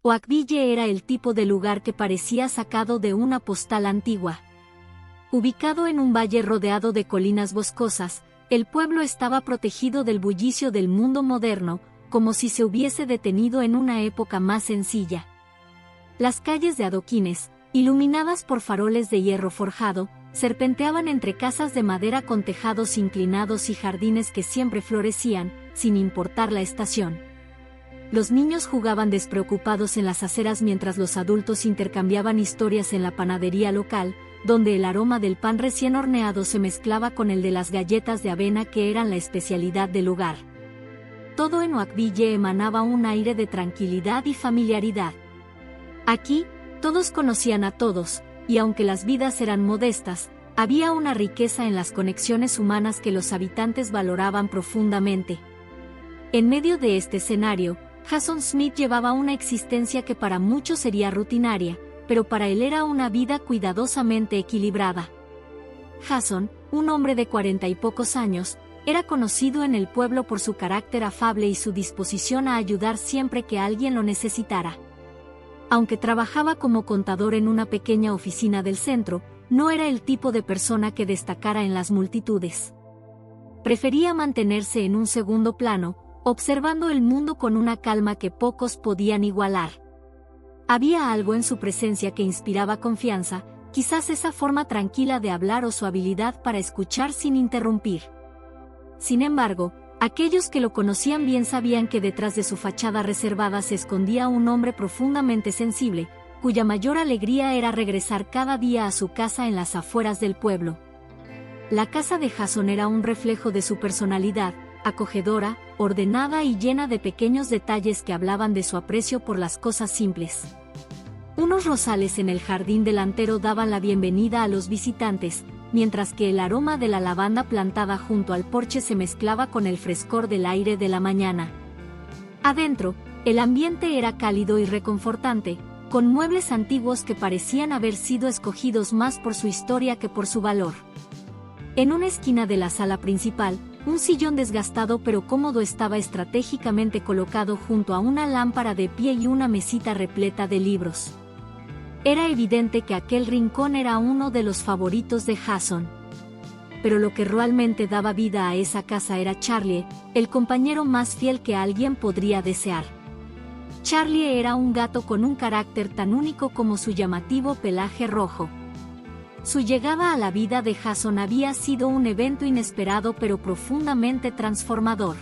Oakville era el tipo de lugar que parecía sacado de una postal antigua. Ubicado en un valle rodeado de colinas boscosas, el pueblo estaba protegido del bullicio del mundo moderno, como si se hubiese detenido en una época más sencilla. Las calles de adoquines, iluminadas por faroles de hierro forjado, serpenteaban entre casas de madera con tejados inclinados y jardines que siempre florecían, sin importar la estación. Los niños jugaban despreocupados en las aceras mientras los adultos intercambiaban historias en la panadería local, donde el aroma del pan recién horneado se mezclaba con el de las galletas de avena que eran la especialidad del lugar. Todo en Oakville emanaba un aire de tranquilidad y familiaridad. Aquí, todos conocían a todos, y aunque las vidas eran modestas, había una riqueza en las conexiones humanas que los habitantes valoraban profundamente. En medio de este escenario, Jason Smith llevaba una existencia que para muchos sería rutinaria, pero para él era una vida cuidadosamente equilibrada. Jason, un hombre de 40 y pocos años, era conocido en el pueblo por su carácter afable y su disposición a ayudar siempre que alguien lo necesitara. Aunque trabajaba como contador en una pequeña oficina del centro, no era el tipo de persona que destacara en las multitudes. Prefería mantenerse en un segundo plano, observando el mundo con una calma que pocos podían igualar. Había algo en su presencia que inspiraba confianza, quizás esa forma tranquila de hablar o su habilidad para escuchar sin interrumpir. Sin embargo, aquellos que lo conocían bien sabían que detrás de su fachada reservada se escondía un hombre profundamente sensible, cuya mayor alegría era regresar cada día a su casa en las afueras del pueblo. La casa de Jason era un reflejo de su personalidad, acogedora, ordenada y llena de pequeños detalles que hablaban de su aprecio por las cosas simples. Unos rosales en el jardín delantero daban la bienvenida a los visitantes, mientras que el aroma de la lavanda plantada junto al porche se mezclaba con el frescor del aire de la mañana. Adentro, el ambiente era cálido y reconfortante, con muebles antiguos que parecían haber sido escogidos más por su historia que por su valor. En una esquina de la sala principal, un sillón desgastado pero cómodo estaba estratégicamente colocado junto a una lámpara de pie y una mesita repleta de libros. Era evidente que aquel rincón era uno de los favoritos de Jason. Pero lo que realmente daba vida a esa casa era Charlie, el compañero más fiel que alguien podría desear. Charlie era un gato con un carácter tan único como su llamativo pelaje rojo. Su llegada a la vida de Jason había sido un evento inesperado pero profundamente transformador.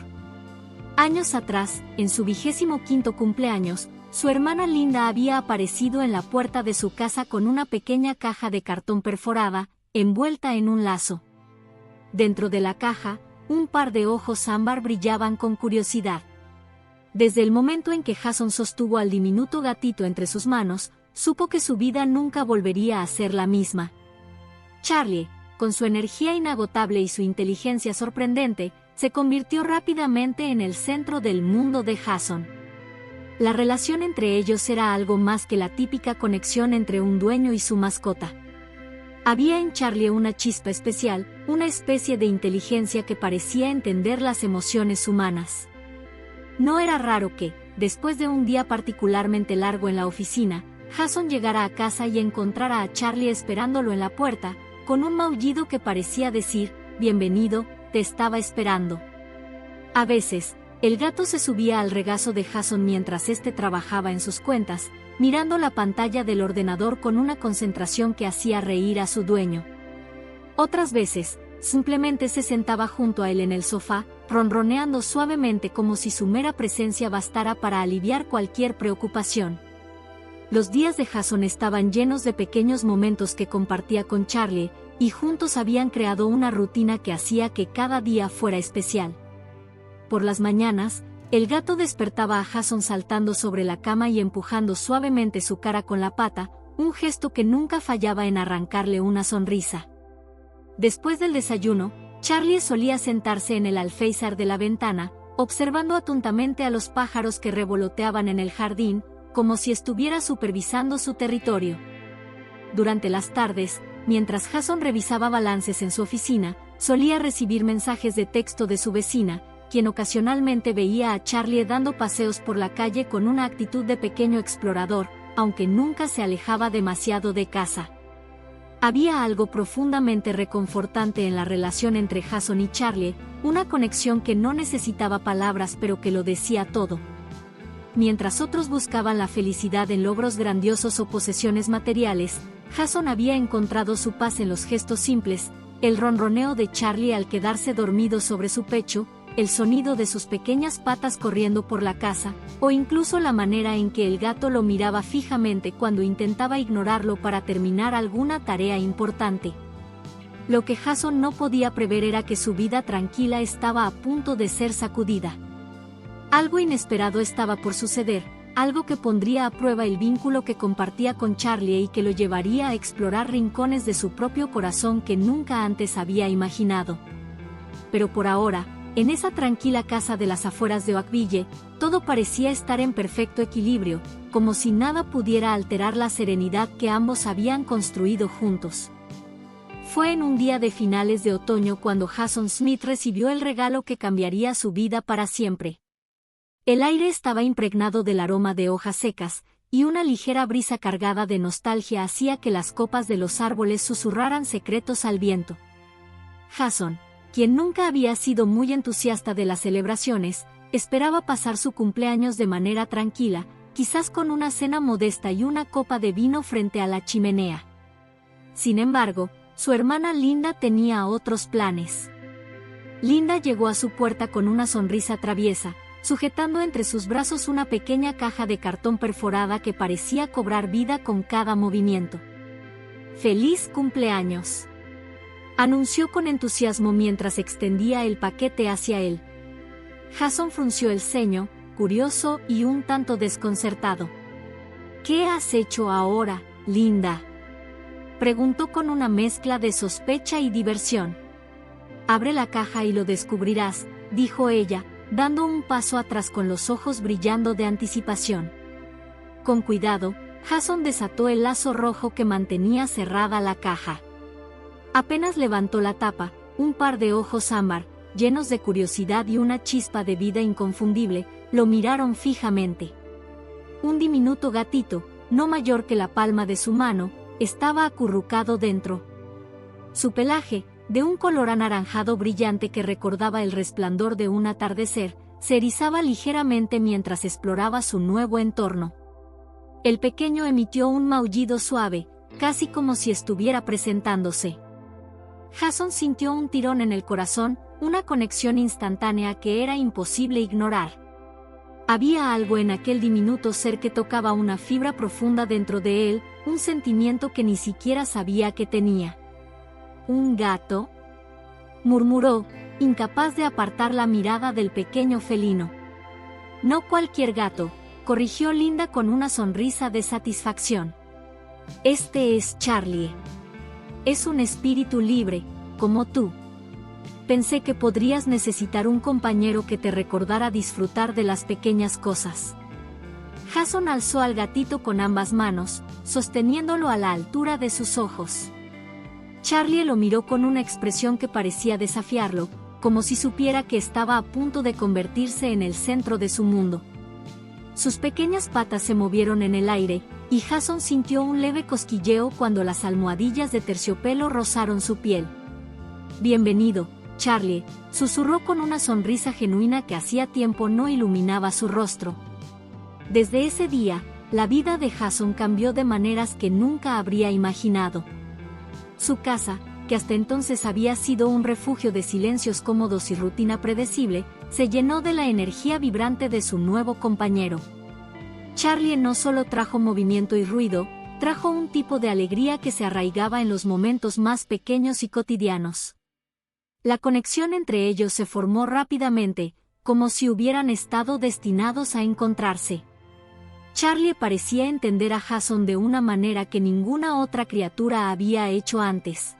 Años atrás, en su 25º cumpleaños, su hermana Linda había aparecido en la puerta de su casa con una pequeña caja de cartón perforada, envuelta en un lazo. Dentro de la caja, un par de ojos ámbar brillaban con curiosidad. Desde el momento en que Jason sostuvo al diminuto gatito entre sus manos, supo que su vida nunca volvería a ser la misma. Charlie, con su energía inagotable y su inteligencia sorprendente, se convirtió rápidamente en el centro del mundo de Jason. La relación entre ellos era algo más que la típica conexión entre un dueño y su mascota. Había en Charlie una chispa especial, una especie de inteligencia que parecía entender las emociones humanas. No era raro que, después de un día particularmente largo en la oficina, Jason llegara a casa y encontrara a Charlie esperándolo en la puerta, con un maullido que parecía decir, «Bienvenido, te estaba esperando». A veces, el gato se subía al regazo de Jason mientras éste trabajaba en sus cuentas, mirando la pantalla del ordenador con una concentración que hacía reír a su dueño. Otras veces, simplemente se sentaba junto a él en el sofá, ronroneando suavemente como si su mera presencia bastara para aliviar cualquier preocupación. Los días de Jason estaban llenos de pequeños momentos que compartía con Charlie, y juntos habían creado una rutina que hacía que cada día fuera especial. Por las mañanas, el gato despertaba a Jason saltando sobre la cama y empujando suavemente su cara con la pata, un gesto que nunca fallaba en arrancarle una sonrisa. Después del desayuno, Charlie solía sentarse en el alféizar de la ventana, observando atentamente a los pájaros que revoloteaban en el jardín, como si estuviera supervisando su territorio. Durante las tardes, mientras Jason revisaba balances en su oficina, solía recibir mensajes de texto de su vecina, quien ocasionalmente veía a Charlie dando paseos por la calle con una actitud de pequeño explorador, aunque nunca se alejaba demasiado de casa. Había algo profundamente reconfortante en la relación entre Jason y Charlie, una conexión que no necesitaba palabras pero que lo decía todo. Mientras otros buscaban la felicidad en logros grandiosos o posesiones materiales, Jason había encontrado su paz en los gestos simples, el ronroneo de Charlie al quedarse dormido sobre su pecho, el sonido de sus pequeñas patas corriendo por la casa, o incluso la manera en que el gato lo miraba fijamente cuando intentaba ignorarlo para terminar alguna tarea importante. Lo que Jason no podía prever era que su vida tranquila estaba a punto de ser sacudida. Algo inesperado estaba por suceder, algo que pondría a prueba el vínculo que compartía con Charlie y que lo llevaría a explorar rincones de su propio corazón que nunca antes había imaginado. Pero por ahora, en esa tranquila casa de las afueras de Oakville, todo parecía estar en perfecto equilibrio, como si nada pudiera alterar la serenidad que ambos habían construido juntos. Fue en un día de finales de otoño cuando Jason Smith recibió el regalo que cambiaría su vida para siempre. El aire estaba impregnado del aroma de hojas secas, y una ligera brisa cargada de nostalgia hacía que las copas de los árboles susurraran secretos al viento. Jason, quien nunca había sido muy entusiasta de las celebraciones, esperaba pasar su cumpleaños de manera tranquila, quizás con una cena modesta y una copa de vino frente a la chimenea. Sin embargo, su hermana Linda tenía otros planes. Linda llegó a su puerta con una sonrisa traviesa, sujetando entre sus brazos una pequeña caja de cartón perforada que parecía cobrar vida con cada movimiento. ¡Feliz cumpleaños!, anunció con entusiasmo mientras extendía el paquete hacia él. Jason frunció el ceño, curioso y un tanto desconcertado. ¿Qué has hecho ahora, Linda?, preguntó con una mezcla de sospecha y diversión. Abre la caja y lo descubrirás, dijo ella, dando un paso atrás con los ojos brillando de anticipación. Con cuidado, Jason desató el lazo rojo que mantenía cerrada la caja. Apenas levantó la tapa, un par de ojos ámbar, llenos de curiosidad y una chispa de vida inconfundible, lo miraron fijamente. Un diminuto gatito, no mayor que la palma de su mano, estaba acurrucado dentro. Su pelaje, de un color anaranjado brillante que recordaba el resplandor de un atardecer, se erizaba ligeramente mientras exploraba su nuevo entorno. El pequeño emitió un maullido suave, casi como si estuviera presentándose. Jason sintió un tirón en el corazón, una conexión instantánea que era imposible ignorar. Había algo en aquel diminuto ser que tocaba una fibra profunda dentro de él, un sentimiento que ni siquiera sabía que tenía. ¿Un gato?, murmuró, incapaz de apartar la mirada del pequeño felino. No cualquier gato, corrigió Linda con una sonrisa de satisfacción. Este es Charlie. Es un espíritu libre, como tú. Pensé que podrías necesitar un compañero que te recordara disfrutar de las pequeñas cosas. Jason alzó al gatito con ambas manos, sosteniéndolo a la altura de sus ojos. Charlie lo miró con una expresión que parecía desafiarlo, como si supiera que estaba a punto de convertirse en el centro de su mundo. Sus pequeñas patas se movieron en el aire, y Jason sintió un leve cosquilleo cuando las almohadillas de terciopelo rozaron su piel. «Bienvenido, Charlie», susurró con una sonrisa genuina que hacía tiempo no iluminaba su rostro. Desde ese día, la vida de Jason cambió de maneras que nunca habría imaginado. Su casa, que hasta entonces había sido un refugio de silencios cómodos y rutina predecible, se llenó de la energía vibrante de su nuevo compañero. Charlie no solo trajo movimiento y ruido, trajo un tipo de alegría que se arraigaba en los momentos más pequeños y cotidianos. La conexión entre ellos se formó rápidamente, como si hubieran estado destinados a encontrarse. Charlie parecía entender a Jason de una manera que ninguna otra criatura había hecho antes.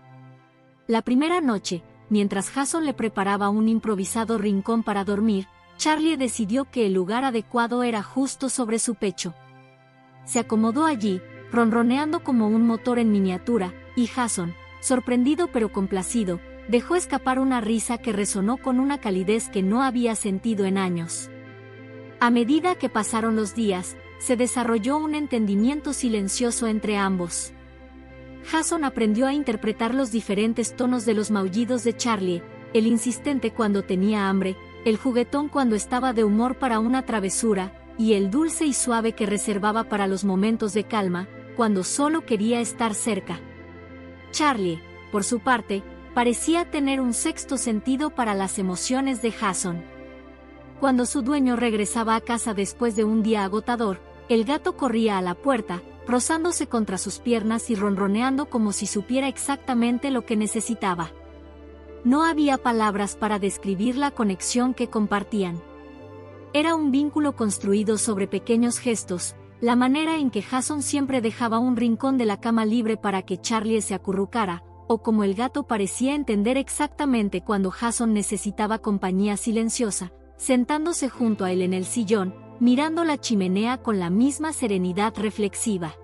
La primera noche, mientras Jason le preparaba un improvisado rincón para dormir, Charlie decidió que el lugar adecuado era justo sobre su pecho. Se acomodó allí, ronroneando como un motor en miniatura, y Jason, sorprendido pero complacido, Dejó escapar una risa que resonó con una calidez que no había sentido en años. A medida que pasaron los días, se desarrolló un entendimiento silencioso entre ambos. Jason aprendió a interpretar los diferentes tonos de los maullidos de Charlie, el insistente cuando tenía hambre, el juguetón cuando estaba de humor para una travesura, y el dulce y suave que reservaba para los momentos de calma, cuando solo quería estar cerca. Charlie, por su parte, parecía tener un sexto sentido para las emociones de Jason. Cuando su dueño regresaba a casa después de un día agotador, el gato corría a la puerta, rozándose contra sus piernas y ronroneando como si supiera exactamente lo que necesitaba. No había palabras para describir la conexión que compartían. Era un vínculo construido sobre pequeños gestos, la manera en que Jason siempre dejaba un rincón de la cama libre para que Charlie se acurrucara, o como el gato parecía entender exactamente cuando Jason necesitaba compañía silenciosa, sentándose junto a él en el sillón, mirando la chimenea con la misma serenidad reflexiva.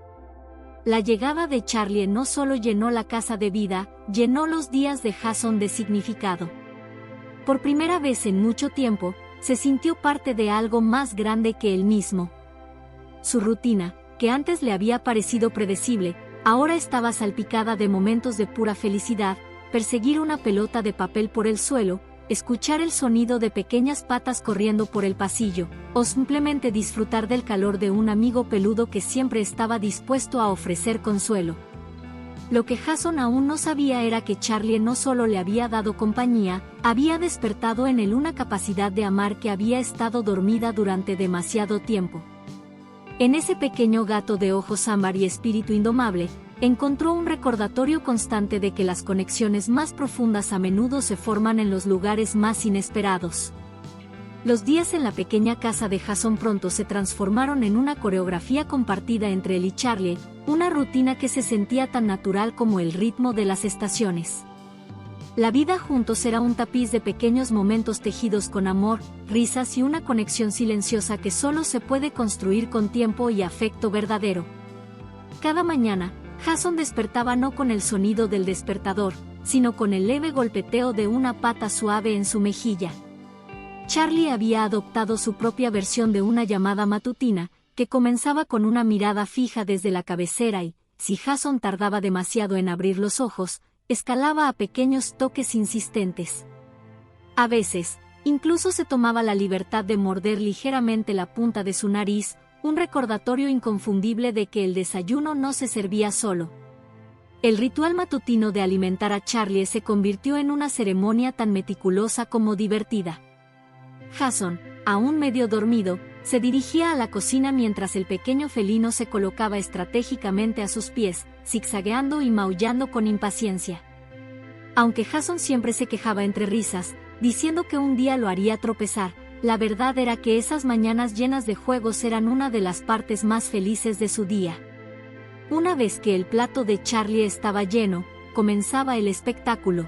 La llegada de Charlie no solo llenó la casa de vida, llenó los días de Jason de significado. Por primera vez en mucho tiempo, se sintió parte de algo más grande que él mismo. Su rutina, que antes le había parecido predecible, ahora estaba salpicada de momentos de pura felicidad: perseguir una pelota de papel por el suelo, escuchar el sonido de pequeñas patas corriendo por el pasillo, o simplemente disfrutar del calor de un amigo peludo que siempre estaba dispuesto a ofrecer consuelo. Lo que Jason aún no sabía era que Charlie no solo le había dado compañía, había despertado en él una capacidad de amar que había estado dormida durante demasiado tiempo. En ese pequeño gato de ojos ámbar y espíritu indomable, encontró un recordatorio constante de que las conexiones más profundas a menudo se forman en los lugares más inesperados. Los días en la pequeña casa de Jason pronto se transformaron en una coreografía compartida entre él y Charlie, una rutina que se sentía tan natural como el ritmo de las estaciones. La vida juntos era un tapiz de pequeños momentos tejidos con amor, risas y una conexión silenciosa que solo se puede construir con tiempo y afecto verdadero. Cada mañana, Jason despertaba no con el sonido del despertador, sino con el leve golpeteo de una pata suave en su mejilla. Charlie había adoptado su propia versión de una llamada matutina, que comenzaba con una mirada fija desde la cabecera y, si Jason tardaba demasiado en abrir los ojos, escalaba a pequeños toques insistentes. A veces, incluso se tomaba la libertad de morder ligeramente la punta de su nariz, un recordatorio inconfundible de que el desayuno no se servía solo. El ritual matutino de alimentar a Charlie se convirtió en una ceremonia tan meticulosa como divertida. Jason, aún medio dormido, se dirigía a la cocina mientras el pequeño felino se colocaba estratégicamente a sus pies, zigzagueando y maullando con impaciencia. Aunque Jason siempre se quejaba entre risas, diciendo que un día lo haría tropezar, la verdad era que esas mañanas llenas de juegos eran una de las partes más felices de su día. Una vez que el plato de Charlie estaba lleno, comenzaba el espectáculo.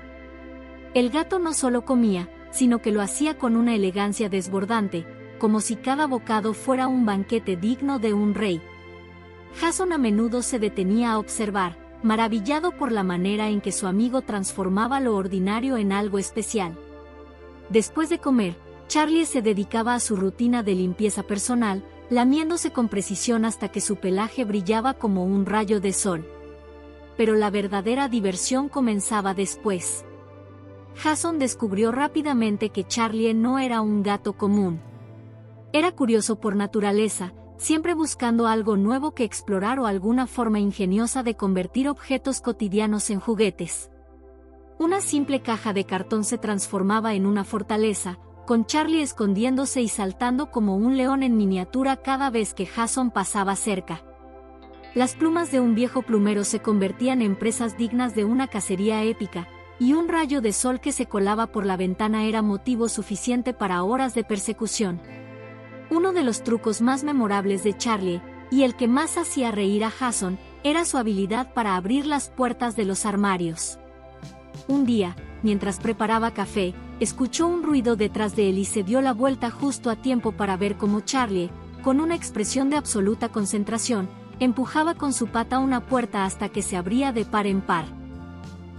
El gato no solo comía, sino que lo hacía con una elegancia desbordante, como si cada bocado fuera un banquete digno de un rey. Jason a menudo se detenía a observar, maravillado por la manera en que su amigo transformaba lo ordinario en algo especial. Después de comer, Charlie se dedicaba a su rutina de limpieza personal, lamiéndose con precisión hasta que su pelaje brillaba como un rayo de sol. Pero la verdadera diversión comenzaba después. Jason descubrió rápidamente que Charlie no era un gato común. Era curioso por naturaleza, siempre buscando algo nuevo que explorar o alguna forma ingeniosa de convertir objetos cotidianos en juguetes. Una simple caja de cartón se transformaba en una fortaleza, con Charlie escondiéndose y saltando como un león en miniatura cada vez que Jason pasaba cerca. Las plumas de un viejo plumero se convertían en presas dignas de una cacería épica, y un rayo de sol que se colaba por la ventana era motivo suficiente para horas de persecución. Uno de los trucos más memorables de Charlie, y el que más hacía reír a Jason, era su habilidad para abrir las puertas de los armarios. Un día, mientras preparaba café, escuchó un ruido detrás de él y se dio la vuelta justo a tiempo para ver cómo Charlie, con una expresión de absoluta concentración, empujaba con su pata una puerta hasta que se abría de par en par.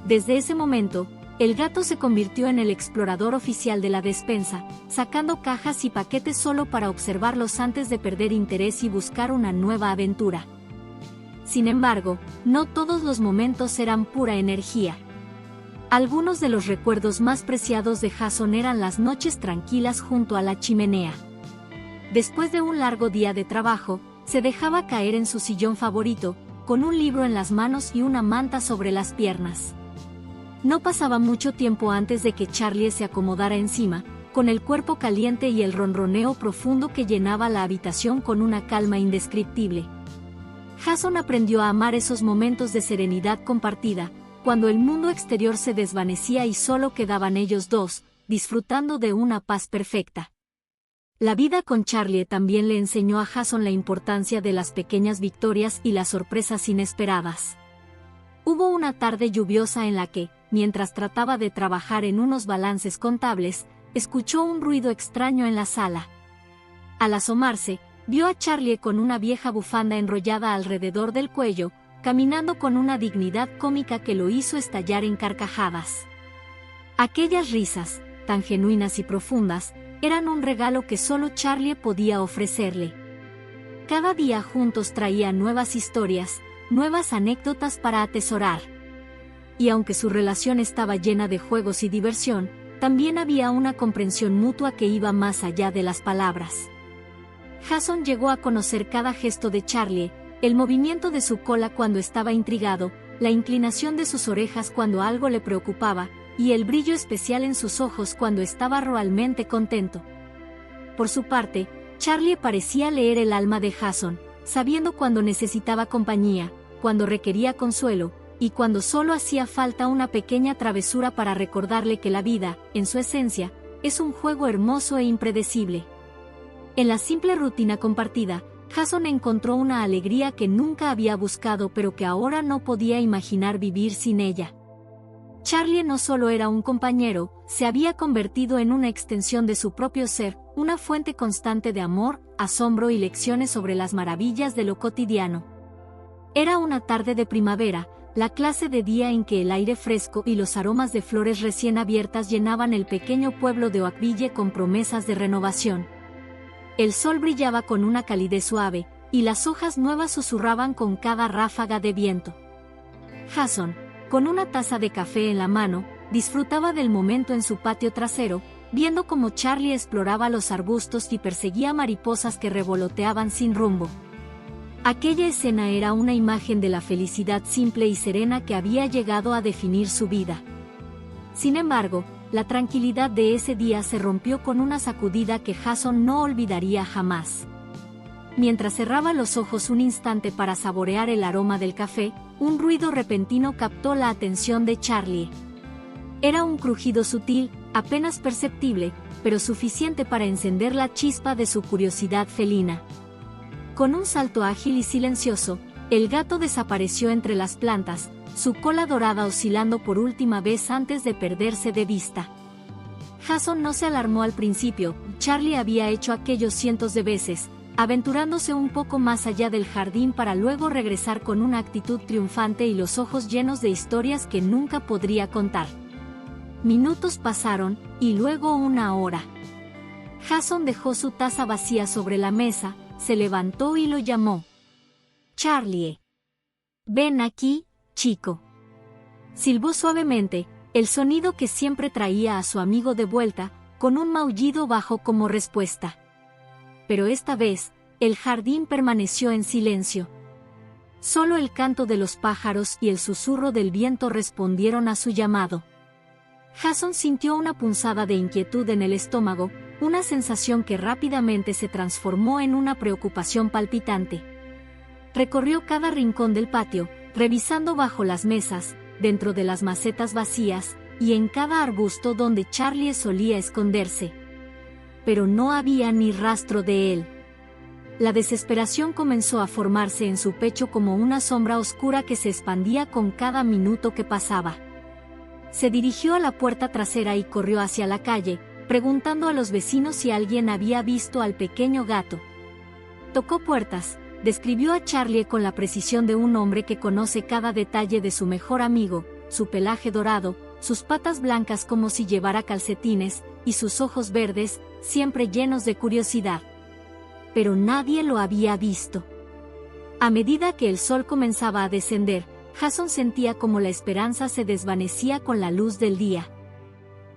Desde ese momento, el gato se convirtió en el explorador oficial de la despensa, sacando cajas y paquetes solo para observarlos antes de perder interés y buscar una nueva aventura. Sin embargo, no todos los momentos eran pura energía. Algunos de los recuerdos más preciados de Jason eran las noches tranquilas junto a la chimenea. Después de un largo día de trabajo, se dejaba caer en su sillón favorito, con un libro en las manos y una manta sobre las piernas. No pasaba mucho tiempo antes de que Charlie se acomodara encima, con el cuerpo caliente y el ronroneo profundo que llenaba la habitación con una calma indescriptible. Jason aprendió a amar esos momentos de serenidad compartida, cuando el mundo exterior se desvanecía y solo quedaban ellos dos, disfrutando de una paz perfecta. La vida con Charlie también le enseñó a Jason la importancia de las pequeñas victorias y las sorpresas inesperadas. Hubo una tarde lluviosa en la que, mientras trataba de trabajar en unos balances contables, escuchó un ruido extraño en la sala. Al asomarse, vio a Charlie con una vieja bufanda enrollada alrededor del cuello, caminando con una dignidad cómica que lo hizo estallar en carcajadas. Aquellas risas, tan genuinas y profundas, eran un regalo que solo Charlie podía ofrecerle. Cada día juntos traían nuevas historias, nuevas anécdotas para atesorar. Y aunque su relación estaba llena de juegos y diversión, también había una comprensión mutua que iba más allá de las palabras. Jason llegó a conocer cada gesto de Charlie, el movimiento de su cola cuando estaba intrigado, la inclinación de sus orejas cuando algo le preocupaba, y el brillo especial en sus ojos cuando estaba realmente contento. Por su parte, Charlie parecía leer el alma de Jason, sabiendo cuando necesitaba compañía, cuando requería consuelo, y cuando solo hacía falta una pequeña travesura para recordarle que la vida, en su esencia, es un juego hermoso e impredecible. En la simple rutina compartida, Jason encontró una alegría que nunca había buscado pero que ahora no podía imaginar vivir sin ella. Charlie no solo era un compañero, se había convertido en una extensión de su propio ser, una fuente constante de amor, asombro y lecciones sobre las maravillas de lo cotidiano. Era una tarde de primavera, la clase de día en que el aire fresco y los aromas de flores recién abiertas llenaban el pequeño pueblo de Oakville con promesas de renovación. El sol brillaba con una calidez suave, y las hojas nuevas susurraban con cada ráfaga de viento. Jason, con una taza de café en la mano, disfrutaba del momento en su patio trasero, viendo cómo Charlie exploraba los arbustos y perseguía mariposas que revoloteaban sin rumbo. Aquella escena era una imagen de la felicidad simple y serena que había llegado a definir su vida. Sin embargo, la tranquilidad de ese día se rompió con una sacudida que Jason no olvidaría jamás. Mientras cerraba los ojos un instante para saborear el aroma del café, un ruido repentino captó la atención de Charlie. Era un crujido sutil, apenas perceptible, pero suficiente para encender la chispa de su curiosidad felina. Con un salto ágil y silencioso, el gato desapareció entre las plantas, su cola dorada oscilando por última vez antes de perderse de vista. Jason no se alarmó al principio, Charlie había hecho aquello cientos de veces, aventurándose un poco más allá del jardín para luego regresar con una actitud triunfante y los ojos llenos de historias que nunca podría contar. Minutos pasaron, y luego una hora. Jason dejó su taza vacía sobre la mesa, se levantó y lo llamó. «Charlie. Ven aquí, chico». Silbó suavemente, el sonido que siempre traía a su amigo de vuelta, con un maullido bajo como respuesta. Pero esta vez, el jardín permaneció en silencio. Solo el canto de los pájaros y el susurro del viento respondieron a su llamado. Jason sintió una punzada de inquietud en el estómago, una sensación que rápidamente se transformó en una preocupación palpitante. Recorrió cada rincón del patio, revisando bajo las mesas, dentro de las macetas vacías, y en cada arbusto donde Charlie solía esconderse. Pero no había ni rastro de él. La desesperación comenzó a formarse en su pecho como una sombra oscura que se expandía con cada minuto que pasaba. Se dirigió a la puerta trasera y corrió hacia la calle, preguntando a los vecinos si alguien había visto al pequeño gato. Tocó puertas, describió a Charlie con la precisión de un hombre que conoce cada detalle de su mejor amigo, su pelaje dorado, sus patas blancas como si llevara calcetines, y sus ojos verdes, siempre llenos de curiosidad. Pero nadie lo había visto. A medida que el sol comenzaba a descender, Jason sentía como la esperanza se desvanecía con la luz del día.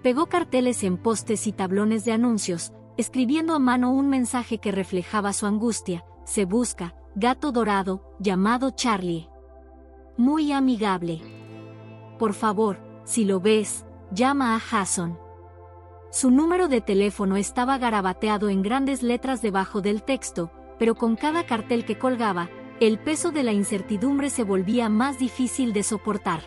Pegó carteles en postes y tablones de anuncios, escribiendo a mano un mensaje que reflejaba su angustia: se busca gato dorado, llamado Charlie. Muy amigable. Por favor, si lo ves, llama a Jason. Su número de teléfono estaba garabateado en grandes letras debajo del texto, pero con cada cartel que colgaba, el peso de la incertidumbre se volvía más difícil de soportar.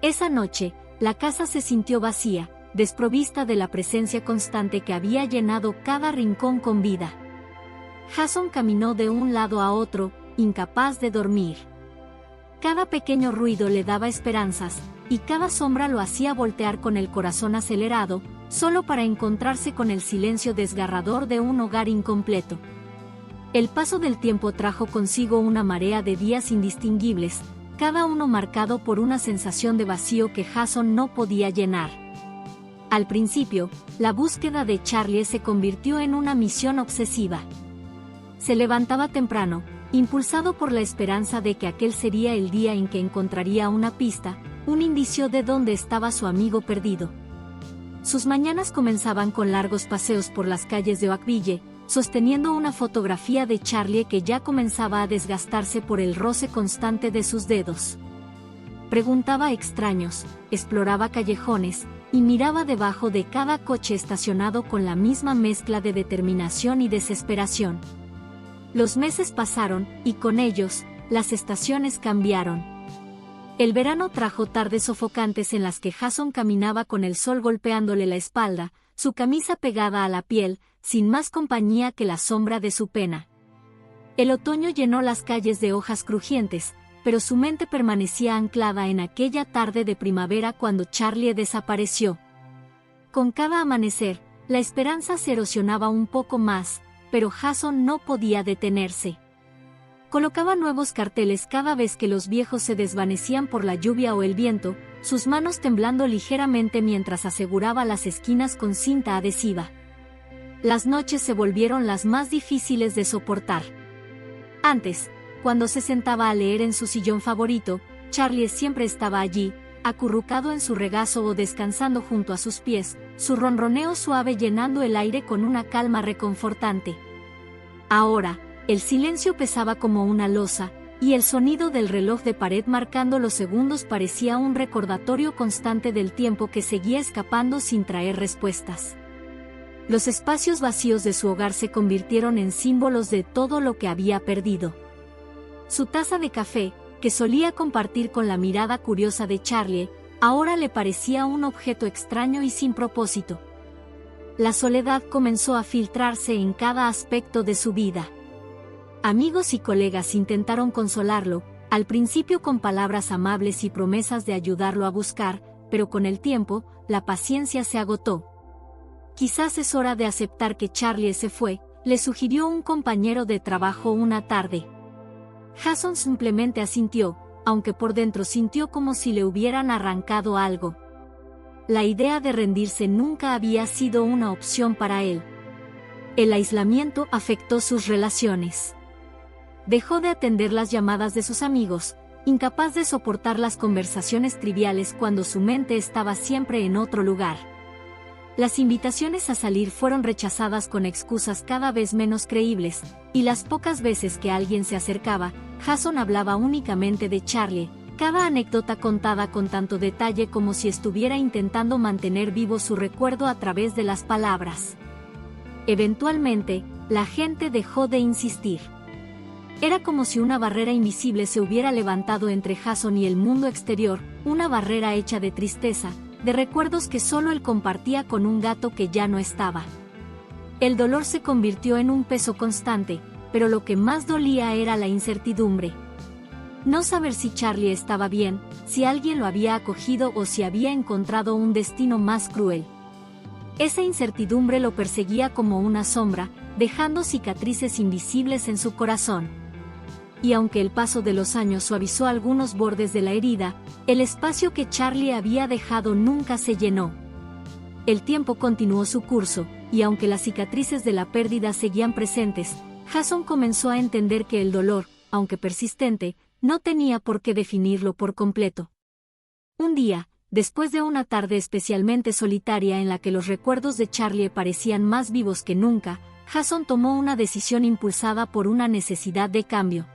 Esa noche, la casa se sintió vacía, desprovista de la presencia constante que había llenado cada rincón con vida. Jason caminó de un lado a otro, incapaz de dormir. Cada pequeño ruido le daba esperanzas, y cada sombra lo hacía voltear con el corazón acelerado, solo para encontrarse con el silencio desgarrador de un hogar incompleto. El paso del tiempo trajo consigo una marea de días indistinguibles, cada uno marcado por una sensación de vacío que Jason no podía llenar. Al principio, la búsqueda de Charlie se convirtió en una misión obsesiva. Se levantaba temprano, impulsado por la esperanza de que aquel sería el día en que encontraría una pista, un indicio de dónde estaba su amigo perdido. Sus mañanas comenzaban con largos paseos por las calles de Oakville, sosteniendo una fotografía de Charlie que ya comenzaba a desgastarse por el roce constante de sus dedos. Preguntaba a extraños, exploraba callejones, y miraba debajo de cada coche estacionado con la misma mezcla de determinación y desesperación. Los meses pasaron, y con ellos, las estaciones cambiaron. El verano trajo tardes sofocantes en las que Jason caminaba con el sol golpeándole la espalda, su camisa pegada a la piel, sin más compañía que la sombra de su pena. El otoño llenó las calles de hojas crujientes, pero su mente permanecía anclada en aquella tarde de primavera cuando Charlie desapareció. Con cada amanecer, la esperanza se erosionaba un poco más, pero Jason no podía detenerse. Colocaba nuevos carteles cada vez que los viejos se desvanecían por la lluvia o el viento, sus manos temblando ligeramente mientras aseguraba las esquinas con cinta adhesiva. Las noches se volvieron las más difíciles de soportar. Antes, cuando se sentaba a leer en su sillón favorito, Charlie siempre estaba allí, acurrucado en su regazo o descansando junto a sus pies, su ronroneo suave llenando el aire con una calma reconfortante. Ahora, el silencio pesaba como una losa, y el sonido del reloj de pared marcando los segundos parecía un recordatorio constante del tiempo que seguía escapando sin traer respuestas. Los espacios vacíos de su hogar se convirtieron en símbolos de todo lo que había perdido. Su taza de café, que solía compartir con la mirada curiosa de Charlie, ahora le parecía un objeto extraño y sin propósito. La soledad comenzó a filtrarse en cada aspecto de su vida. Amigos y colegas intentaron consolarlo, al principio con palabras amables y promesas de ayudarlo a buscar, pero con el tiempo, la paciencia se agotó. Quizás es hora de aceptar que Charlie se fue, le sugirió un compañero de trabajo una tarde. Jason simplemente asintió, aunque por dentro sintió como si le hubieran arrancado algo. La idea de rendirse nunca había sido una opción para él. El aislamiento afectó sus relaciones. Dejó de atender las llamadas de sus amigos, incapaz de soportar las conversaciones triviales cuando su mente estaba siempre en otro lugar. Las invitaciones a salir fueron rechazadas con excusas cada vez menos creíbles, y las pocas veces que alguien se acercaba, Jason hablaba únicamente de Charlie, cada anécdota contada con tanto detalle como si estuviera intentando mantener vivo su recuerdo a través de las palabras. Eventualmente, la gente dejó de insistir. Era como si una barrera invisible se hubiera levantado entre Jason y el mundo exterior, una barrera hecha de tristeza, de recuerdos que solo él compartía con un gato que ya no estaba. El dolor se convirtió en un peso constante, pero lo que más dolía era la incertidumbre. No saber si Charlie estaba bien, si alguien lo había acogido o si había encontrado un destino más cruel. Esa incertidumbre lo perseguía como una sombra, dejando cicatrices invisibles en su corazón. y aunque el paso de los años suavizó algunos bordes de la herida, el espacio que Charlie había dejado nunca se llenó. El tiempo continuó su curso, y aunque las cicatrices de la pérdida seguían presentes, Jason comenzó a entender que el dolor, aunque persistente, no tenía por qué definirlo por completo. Un día, después de una tarde especialmente solitaria en la que los recuerdos de Charlie parecían más vivos que nunca, Jason tomó una decisión impulsada por una necesidad de cambio.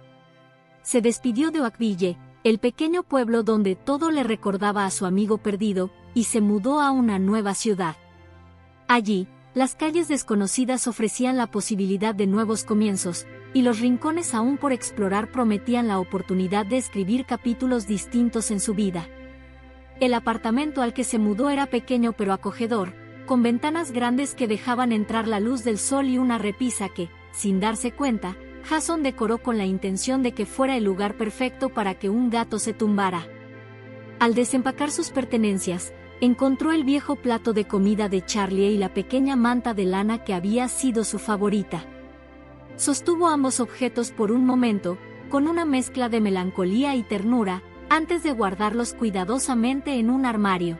Se despidió de Oakville, el pequeño pueblo donde todo le recordaba a su amigo perdido, y se mudó a una nueva ciudad. Allí, las calles desconocidas ofrecían la posibilidad de nuevos comienzos, y los rincones aún por explorar prometían la oportunidad de escribir capítulos distintos en su vida. El apartamento al que se mudó era pequeño pero acogedor, con ventanas grandes que dejaban entrar la luz del sol y una repisa que, sin darse cuenta, Jason decoró con la intención de que fuera el lugar perfecto para que un gato se tumbara. Al desempacar sus pertenencias, encontró el viejo plato de comida de Charlie y la pequeña manta de lana que había sido su favorita. Sostuvo ambos objetos por un momento, con una mezcla de melancolía y ternura, antes de guardarlos cuidadosamente en un armario.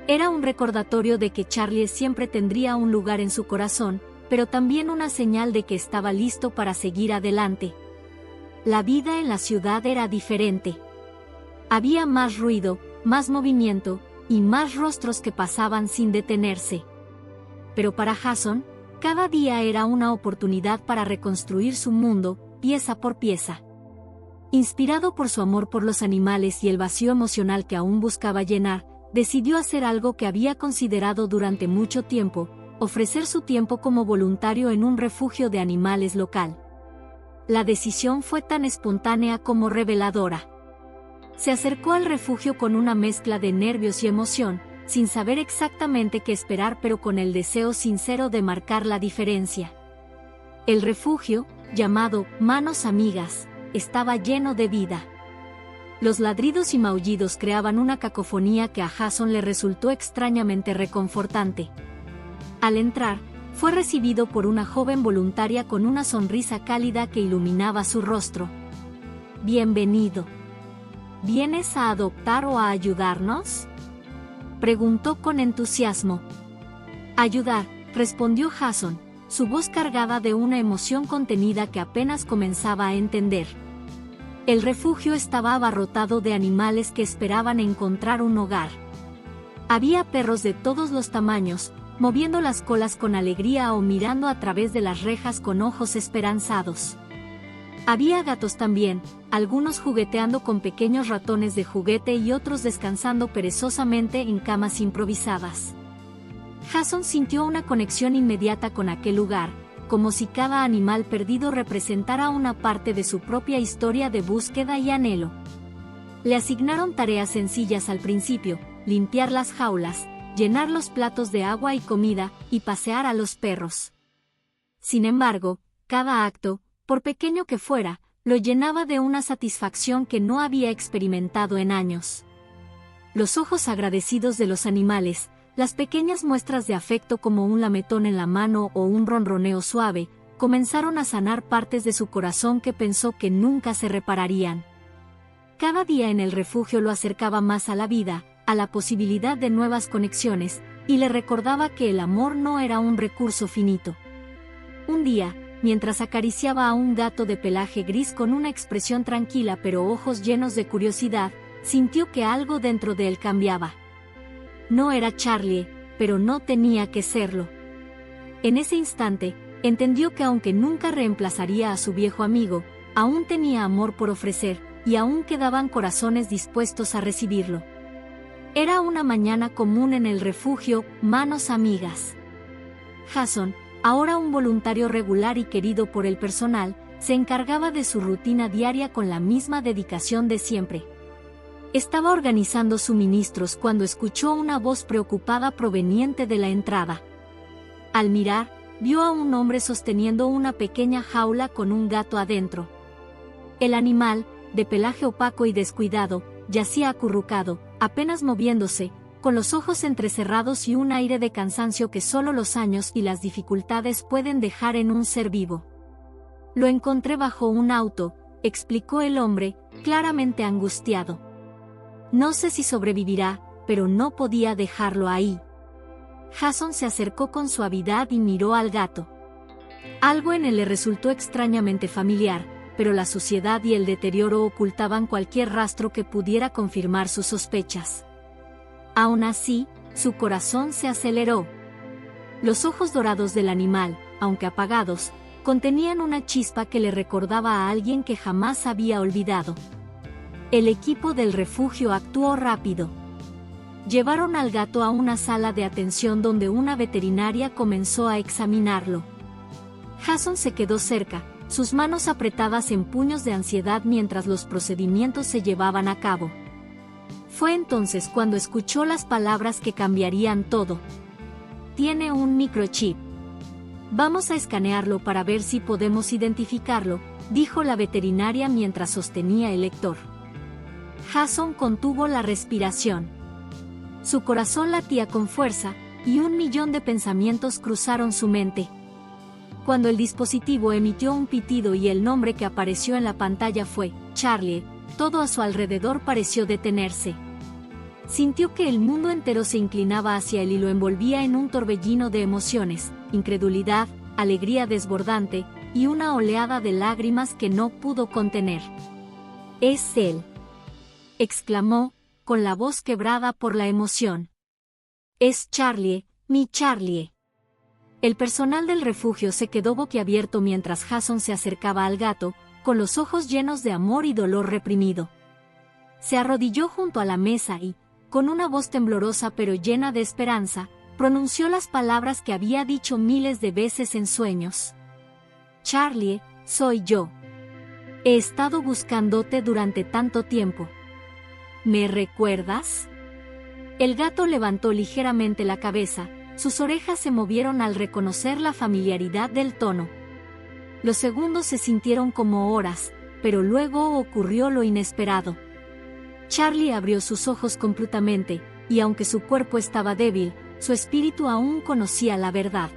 Era un recordatorio de que Charlie siempre tendría un lugar en su corazón, pero también una señal de que estaba listo para seguir adelante. La vida en la ciudad era diferente. Había más ruido, más movimiento, y más rostros que pasaban sin detenerse. Pero para Jason, cada día era una oportunidad para reconstruir su mundo, pieza por pieza. Inspirado por su amor por los animales y el vacío emocional que aún buscaba llenar, decidió hacer algo que había considerado durante mucho tiempo: ofrecer su tiempo como voluntario en un refugio de animales local. La decisión fue tan espontánea como reveladora. Se acercó al refugio con una mezcla de nervios y emoción, sin saber exactamente qué esperar pero con el deseo sincero de marcar la diferencia. El refugio, llamado Manos Amigas, estaba lleno de vida. Los ladridos y maullidos creaban una cacofonía que a Jason le resultó extrañamente reconfortante. Al entrar, fue recibido por una joven voluntaria con una sonrisa cálida que iluminaba su rostro. «Bienvenido. ¿Vienes a adoptar o a ayudarnos?», preguntó con entusiasmo. «Ayudar», respondió Jason, su voz cargada de una emoción contenida que apenas comenzaba a entender. El refugio estaba abarrotado de animales que esperaban encontrar un hogar. Había perros de todos los tamaños, moviendo las colas con alegría o mirando a través de las rejas con ojos esperanzados. Había gatos también, algunos jugueteando con pequeños ratones de juguete y otros descansando perezosamente en camas improvisadas. Jason sintió una conexión inmediata con aquel lugar, como si cada animal perdido representara una parte de su propia historia de búsqueda y anhelo. Le asignaron tareas sencillas al principio: limpiar las jaulas, llenar los platos de agua y comida, y pasear a los perros. Sin embargo, cada acto, por pequeño que fuera, lo llenaba de una satisfacción que no había experimentado en años. Los ojos agradecidos de los animales, las pequeñas muestras de afecto como un lametón en la mano o un ronroneo suave, comenzaron a sanar partes de su corazón que pensó que nunca se repararían. Cada día en el refugio lo acercaba más a la vida, a la posibilidad de nuevas conexiones, y le recordaba que el amor no era un recurso finito. Un día, mientras acariciaba a un gato de pelaje gris con una expresión tranquila pero ojos llenos de curiosidad, sintió que algo dentro de él cambiaba. No era Charlie, pero no tenía que serlo. En ese instante, entendió que aunque nunca reemplazaría a su viejo amigo, aún tenía amor por ofrecer, y aún quedaban corazones dispuestos a recibirlo. Era una mañana común en el refugio Manos Amigas. Jason, ahora un voluntario regular y querido por el personal, se encargaba de su rutina diaria con la misma dedicación de siempre. Estaba organizando suministros cuando escuchó una voz preocupada proveniente de la entrada. Al mirar, vio a un hombre sosteniendo una pequeña jaula con un gato adentro. El animal, de pelaje opaco y descuidado, yacía acurrucado, apenas moviéndose, con los ojos entrecerrados y un aire de cansancio que solo los años y las dificultades pueden dejar en un ser vivo. Lo encontré bajo un auto, explicó el hombre, claramente angustiado. No sé si sobrevivirá, pero no podía dejarlo ahí. Jason se acercó con suavidad y miró al gato. Algo en él le resultó extrañamente familiar, pero la suciedad y el deterioro ocultaban cualquier rastro que pudiera confirmar sus sospechas. Aún así, su corazón se aceleró. Los ojos dorados del animal, aunque apagados, contenían una chispa que le recordaba a alguien que jamás había olvidado. El equipo del refugio actuó rápido. Llevaron al gato a una sala de atención donde una veterinaria comenzó a examinarlo. Jason se quedó cerca, sus manos apretadas en puños de ansiedad mientras los procedimientos se llevaban a cabo. Fue entonces cuando escuchó las palabras que cambiarían todo. Tiene un microchip. Vamos a escanearlo para ver si podemos identificarlo, dijo la veterinaria mientras sostenía el lector. Jason contuvo la respiración. Su corazón latía con fuerza, y 1.000.000 de pensamientos cruzaron su mente. Cuando el dispositivo emitió un pitido y el nombre que apareció en la pantalla fue Charlie, todo a su alrededor pareció detenerse. Sintió que el mundo entero se inclinaba hacia él y lo envolvía en un torbellino de emociones, incredulidad, alegría desbordante, y una oleada de lágrimas que no pudo contener. «Es él», exclamó, con la voz quebrada por la emoción. «Es Charlie, mi Charlie». El personal del refugio se quedó boquiabierto mientras Jason se acercaba al gato, con los ojos llenos de amor y dolor reprimido. Se arrodilló junto a la mesa y, con una voz temblorosa pero llena de esperanza, pronunció las palabras que había dicho miles de veces en sueños. «Charlie, soy yo. He estado buscándote durante tanto tiempo. ¿Me recuerdas?» El gato levantó ligeramente la cabeza, sus orejas se movieron al reconocer la familiaridad del tono. Los segundos se sintieron como horas, pero luego ocurrió lo inesperado. Charlie abrió sus ojos completamente, y aunque su cuerpo estaba débil, su espíritu aún conocía la verdad.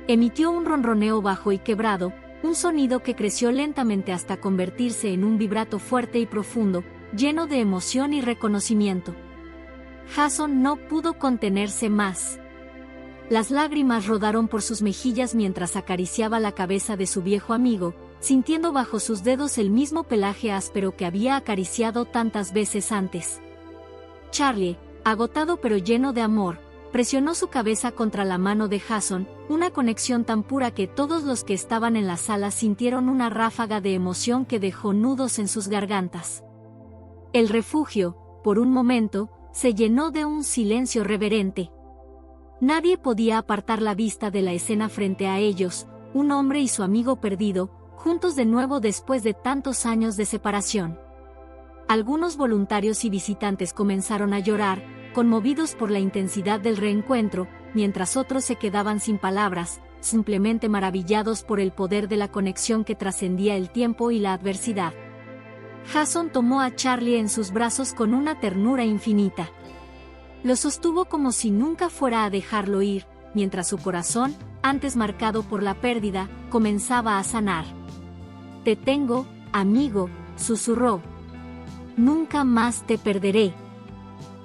Emitió un ronroneo bajo y quebrado, un sonido que creció lentamente hasta convertirse en un vibrato fuerte y profundo, lleno de emoción y reconocimiento. Jason no pudo contenerse más. Las lágrimas rodaron por sus mejillas mientras acariciaba la cabeza de su viejo amigo, sintiendo bajo sus dedos el mismo pelaje áspero que había acariciado tantas veces antes. Charlie, agotado pero lleno de amor, presionó su cabeza contra la mano de Jason, una conexión tan pura que todos los que estaban en la sala sintieron una ráfaga de emoción que dejó nudos en sus gargantas. El refugio, por un momento, se llenó de un silencio reverente. Nadie podía apartar la vista de la escena frente a ellos, un hombre y su amigo perdido, juntos de nuevo después de tantos años de separación. Algunos voluntarios y visitantes comenzaron a llorar, conmovidos por la intensidad del reencuentro, mientras otros se quedaban sin palabras, simplemente maravillados por el poder de la conexión que trascendía el tiempo y la adversidad. Jason tomó a Charlie en sus brazos con una ternura infinita. Lo sostuvo como si nunca fuera a dejarlo ir, mientras su corazón, antes marcado por la pérdida, comenzaba a sanar. «Te tengo, amigo», susurró. «Nunca más te perderé».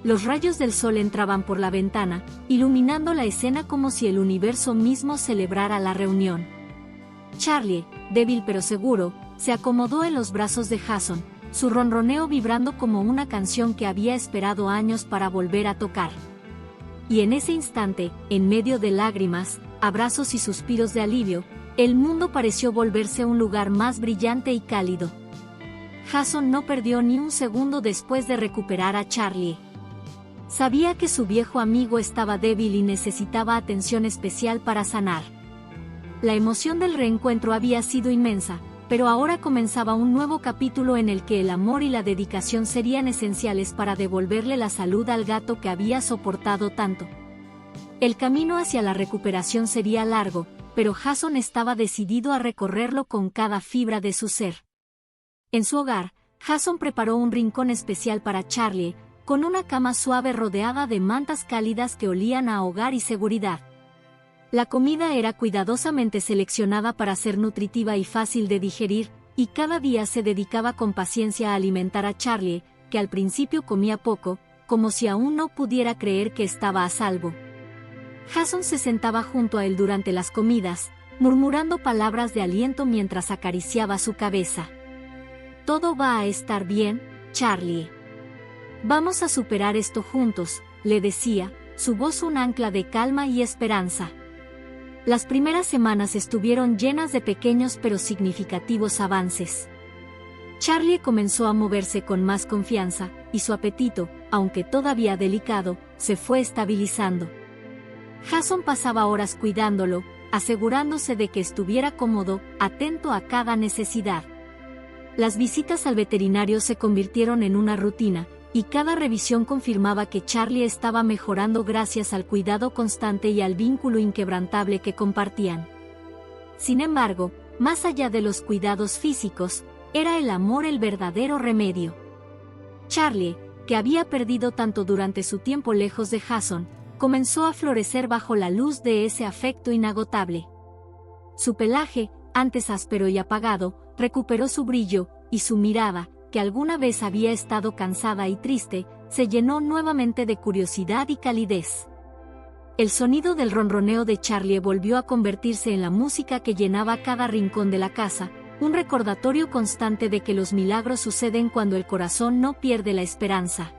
Los rayos del sol entraban por la ventana, iluminando la escena como si el universo mismo celebrara la reunión. Charlie, débil pero seguro, se acomodó en los brazos de Jason, su ronroneo vibrando como una canción que había esperado años para volver a tocar. Y en ese instante, en medio de lágrimas, abrazos y suspiros de alivio, el mundo pareció volverse un lugar más brillante y cálido. Jason no perdió ni un segundo después de recuperar a Charlie. Sabía que su viejo amigo estaba débil y necesitaba atención especial para sanar. La emoción del reencuentro había sido inmensa, pero ahora comenzaba un nuevo capítulo en el que el amor y la dedicación serían esenciales para devolverle la salud al gato que había soportado tanto. El camino hacia la recuperación sería largo, pero Jason estaba decidido a recorrerlo con cada fibra de su ser. En su hogar, Jason preparó un rincón especial para Charlie, con una cama suave rodeada de mantas cálidas que olían a hogar y seguridad. La comida era cuidadosamente seleccionada para ser nutritiva y fácil de digerir, y cada día se dedicaba con paciencia a alimentar a Charlie, que al principio comía poco, como si aún no pudiera creer que estaba a salvo. Jason se sentaba junto a él durante las comidas, murmurando palabras de aliento mientras acariciaba su cabeza. «Todo va a estar bien, Charlie. Vamos a superar esto juntos», le decía, su voz un ancla de calma y esperanza. Las primeras semanas estuvieron llenas de pequeños pero significativos avances. Charlie comenzó a moverse con más confianza, y su apetito, aunque todavía delicado, se fue estabilizando. Jason pasaba horas cuidándolo, asegurándose de que estuviera cómodo, atento a cada necesidad. Las visitas al veterinario se convirtieron en una rutina, y cada revisión confirmaba que Charlie estaba mejorando gracias al cuidado constante y al vínculo inquebrantable que compartían. Sin embargo, más allá de los cuidados físicos, era el amor el verdadero remedio. Charlie, que había perdido tanto durante su tiempo lejos de Jason, comenzó a florecer bajo la luz de ese afecto inagotable. Su pelaje, antes áspero y apagado, recuperó su brillo, y su mirada, que alguna vez había estado cansada y triste, se llenó nuevamente de curiosidad y calidez. El sonido del ronroneo de Charlie volvió a convertirse en la música que llenaba cada rincón de la casa, un recordatorio constante de que los milagros suceden cuando el corazón no pierde la esperanza.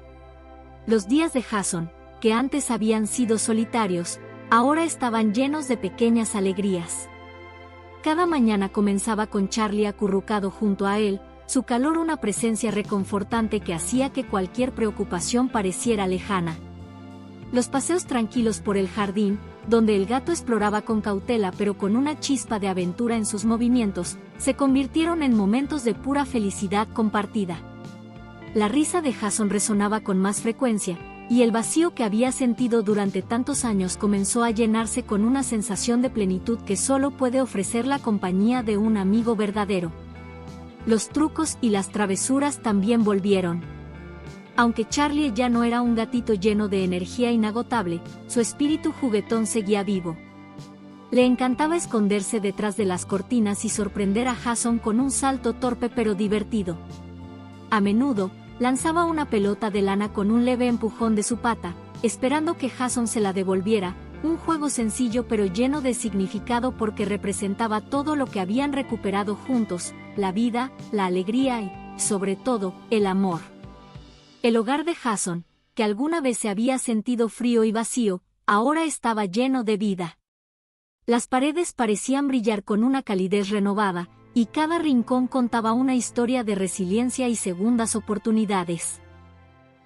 Los días de Jason, que antes habían sido solitarios, ahora estaban llenos de pequeñas alegrías. Cada mañana comenzaba con Charlie acurrucado junto a él, su calor una presencia reconfortante que hacía que cualquier preocupación pareciera lejana. Los paseos tranquilos por el jardín, donde el gato exploraba con cautela pero con una chispa de aventura en sus movimientos, se convirtieron en momentos de pura felicidad compartida. La risa de Jason resonaba con más frecuencia, y el vacío que había sentido durante tantos años comenzó a llenarse con una sensación de plenitud que solo puede ofrecer la compañía de un amigo verdadero. Los trucos y las travesuras también volvieron. Aunque Charlie ya no era un gatito lleno de energía inagotable, su espíritu juguetón seguía vivo. Le encantaba esconderse detrás de las cortinas y sorprender a Jason con un salto torpe pero divertido. A menudo, lanzaba una pelota de lana con un leve empujón de su pata, esperando que Jason se la devolviera, un juego sencillo pero lleno de significado porque representaba todo lo que habían recuperado juntos, la vida, la alegría y, sobre todo, el amor. El hogar de Jason, que alguna vez se había sentido frío y vacío, ahora estaba lleno de vida. Las paredes parecían brillar con una calidez renovada, y cada rincón contaba una historia de resiliencia y segundas oportunidades.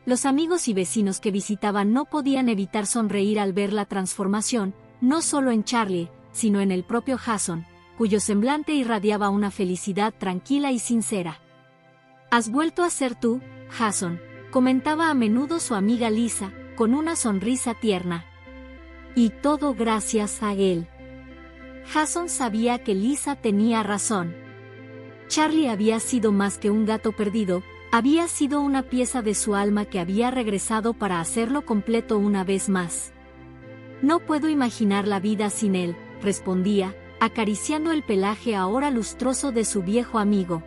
Los amigos y vecinos que visitaban no podían evitar sonreír al ver la transformación, no solo en Charlie, sino en el propio Jason, cuyo semblante irradiaba una felicidad tranquila y sincera. «Has vuelto a ser tú, Jason», comentaba a menudo su amiga Lisa, con una sonrisa tierna. Y todo gracias a él. Jason sabía que Lisa tenía razón. Charlie había sido más que un gato perdido, había sido una pieza de su alma que había regresado para hacerlo completo una vez más. «No puedo imaginar la vida sin él», respondía, acariciando el pelaje ahora lustroso de su viejo amigo.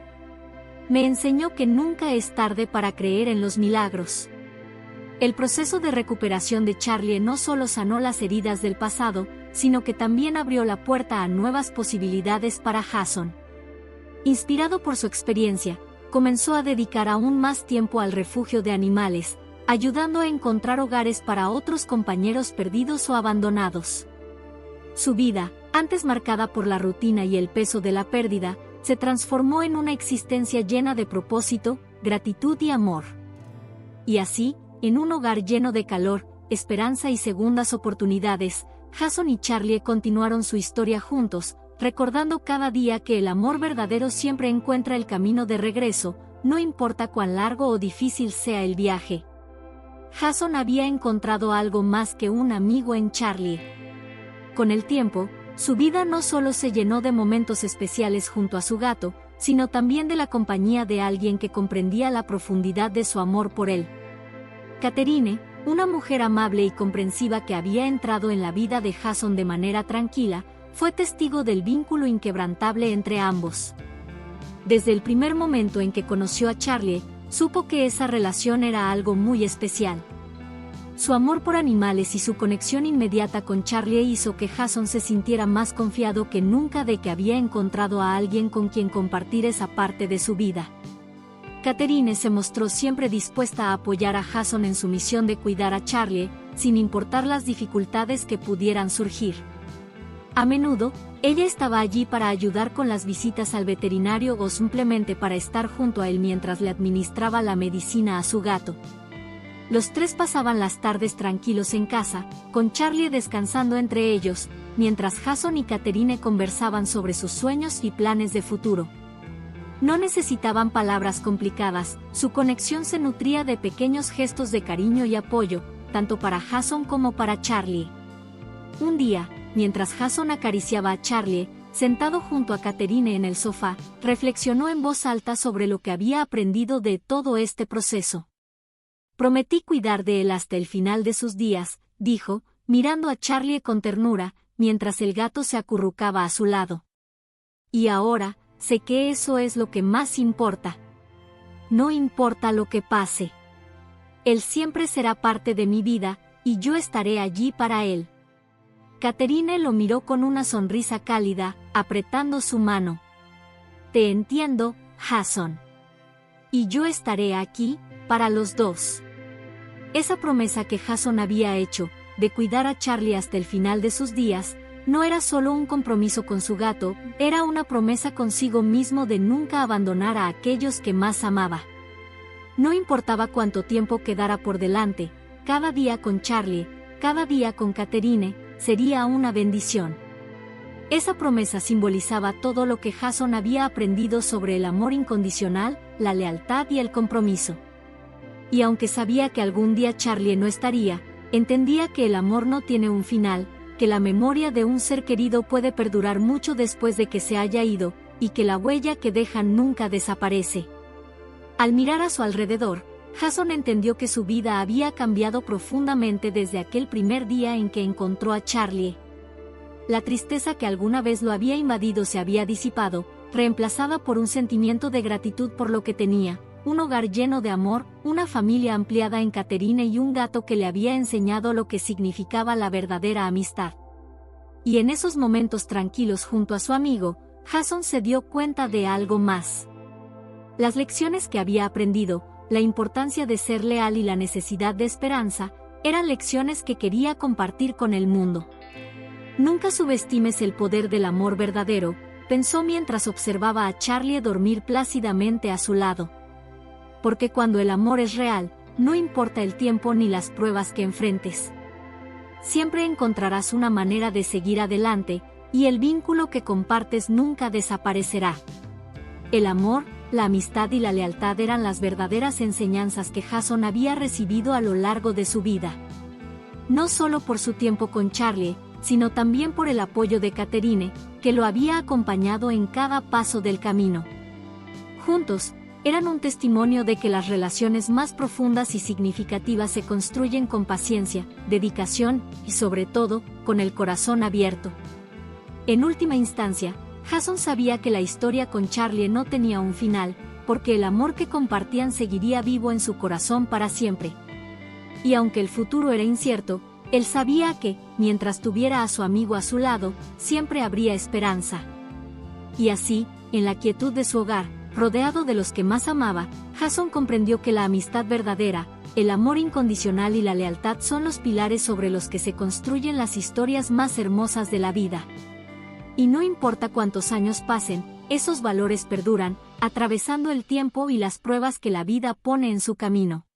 «Me enseñó que nunca es tarde para creer en los milagros». El proceso de recuperación de Charlie no solo sanó las heridas del pasado, sino que también abrió la puerta a nuevas posibilidades para Jason. Inspirado por su experiencia, comenzó a dedicar aún más tiempo al refugio de animales, ayudando a encontrar hogares para otros compañeros perdidos o abandonados. Su vida, antes marcada por la rutina y el peso de la pérdida, se transformó en una existencia llena de propósito, gratitud y amor. Y así, en un hogar lleno de calor, esperanza y segundas oportunidades, Jason y Charlie continuaron su historia juntos, recordando cada día que el amor verdadero siempre encuentra el camino de regreso, no importa cuán largo o difícil sea el viaje. Jason había encontrado algo más que un amigo en Charlie. Con el tiempo, su vida no solo se llenó de momentos especiales junto a su gato, sino también de la compañía de alguien que comprendía la profundidad de su amor por él. Catherine, una mujer amable y comprensiva que había entrado en la vida de Jason de manera tranquila, fue testigo del vínculo inquebrantable entre ambos. Desde el primer momento en que conoció a Charlie, supo que esa relación era algo muy especial. Su amor por animales y su conexión inmediata con Charlie hizo que Jason se sintiera más confiado que nunca de que había encontrado a alguien con quien compartir esa parte de su vida. Catherine se mostró siempre dispuesta a apoyar a Jason en su misión de cuidar a Charlie, sin importar las dificultades que pudieran surgir. A menudo, ella estaba allí para ayudar con las visitas al veterinario o simplemente para estar junto a él mientras le administraba la medicina a su gato. Los tres pasaban las tardes tranquilos en casa, con Charlie descansando entre ellos, mientras Jason y Catherine conversaban sobre sus sueños y planes de futuro. No necesitaban palabras complicadas, su conexión se nutría de pequeños gestos de cariño y apoyo, tanto para Jason como para Charlie. Un día, mientras Jason acariciaba a Charlie, sentado junto a Catherine en el sofá, reflexionó en voz alta sobre lo que había aprendido de todo este proceso. «Prometí cuidar de él hasta el final de sus días», dijo, mirando a Charlie con ternura, mientras el gato se acurrucaba a su lado. «Y ahora, sé que eso es lo que más importa. No importa lo que pase. Él siempre será parte de mi vida, y yo estaré allí para él». Catherine lo miró con una sonrisa cálida, apretando su mano. «Te entiendo, Jason. Y yo estaré aquí, para los dos». Esa promesa que Jason había hecho, de cuidar a Charlie hasta el final de sus días, no era solo un compromiso con su gato, era una promesa consigo mismo de nunca abandonar a aquellos que más amaba. No importaba cuánto tiempo quedara por delante, cada día con Charlie, cada día con Catherine, sería una bendición. Esa promesa simbolizaba todo lo que Jason había aprendido sobre el amor incondicional, la lealtad y el compromiso. Y aunque sabía que algún día Charlie no estaría, entendía que el amor no tiene un final, que la memoria de un ser querido puede perdurar mucho después de que se haya ido, y que la huella que dejan nunca desaparece. Al mirar a su alrededor, Jason entendió que su vida había cambiado profundamente desde aquel primer día en que encontró a Charlie. La tristeza que alguna vez lo había invadido se había disipado, reemplazada por un sentimiento de gratitud por lo que tenía, un hogar lleno de amor, una familia ampliada en Catherine y un gato que le había enseñado lo que significaba la verdadera amistad. Y en esos momentos tranquilos junto a su amigo, Jason se dio cuenta de algo más. Las lecciones que había aprendido, la importancia de ser leal y la necesidad de esperanza, eran lecciones que quería compartir con el mundo. Nunca subestimes el poder del amor verdadero, pensó mientras observaba a Charlie dormir plácidamente a su lado. Porque cuando el amor es real, no importa el tiempo ni las pruebas que enfrentes. Siempre encontrarás una manera de seguir adelante, y el vínculo que compartes nunca desaparecerá. El amor, la amistad y la lealtad eran las verdaderas enseñanzas que Jason había recibido a lo largo de su vida. No solo por su tiempo con Charlie, sino también por el apoyo de Catherine, que lo había acompañado en cada paso del camino. Juntos, eran un testimonio de que las relaciones más profundas y significativas se construyen con paciencia, dedicación y sobre todo, con el corazón abierto. En última instancia, Jason sabía que la historia con Charlie no tenía un final, porque el amor que compartían seguiría vivo en su corazón para siempre. Y aunque el futuro era incierto, él sabía que, mientras tuviera a su amigo a su lado, siempre habría esperanza. Y así, en la quietud de su hogar, rodeado de los que más amaba, Jason comprendió que la amistad verdadera, el amor incondicional y la lealtad son los pilares sobre los que se construyen las historias más hermosas de la vida. Y no importa cuántos años pasen, esos valores perduran, atravesando el tiempo y las pruebas que la vida pone en su camino.